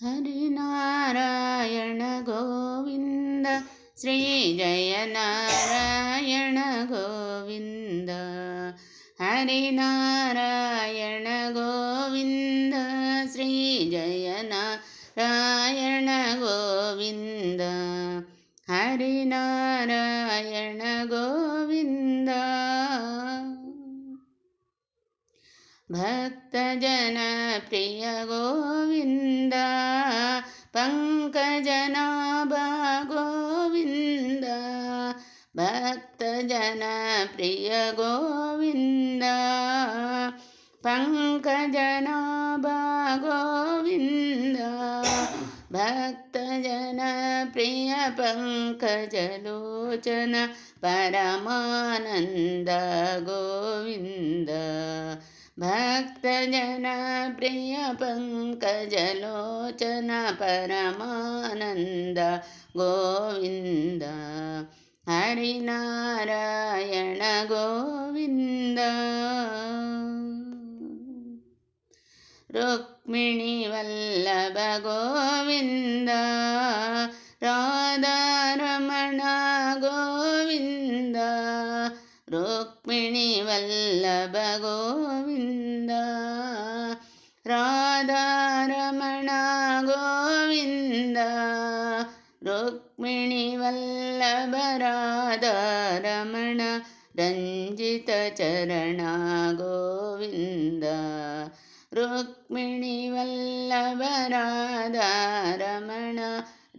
हरिनारायण गोविन्द श्री जय नारायण गोविन्द हरिनारायण गोविन्द श्री जय नारायण गोविन्द हरिनारायण गोविन्द भक्तजन प्रिय गोविन्द पंकजनाभ गोविन्द भक्तजन प्रिय गोविन्द पंकजनाभ गोविन्द भक्तजन प्रिय पंकजलोचन परमानंद गोविन्द भक्तजन प्रिय पंकजलोचन परमानंद गोविन्द हरिनारायण गोविन्द रुक्मिणी वल्लभ गोविन्द राधारमण गोविन्द रुक्मिणी वल्लभ गोविन्द राधारमण गोविन्द रुक्मिणी वल्लभ राधारमण रंजित चरण गोविन्द रुक्मिणी वल्लभ राधारमण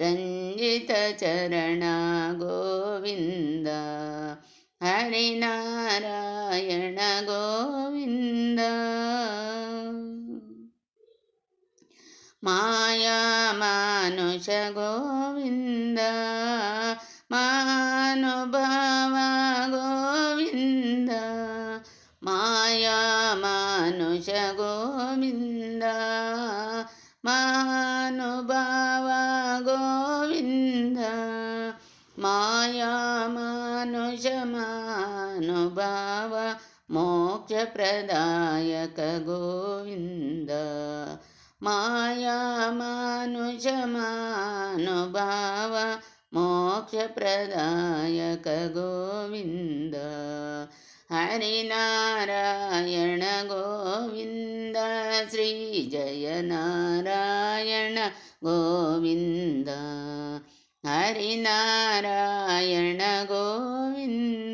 रंजित चरण गोविन्द हरिनारायण गोविन्द माया मानुष गोविन्द महानुभाव गोविन्द माया मानुष गोविन्द महानुभाव गोविन्द माया मानुष महानुभाव मोक्ष प्रदायक गोविन्द माया मानुष महानुभाव मोक्ष प्रदायक गोविन्द हरिनारायण गोविन्द श्री जय नारायण गोविन्द हरिनारायण गोविन्द।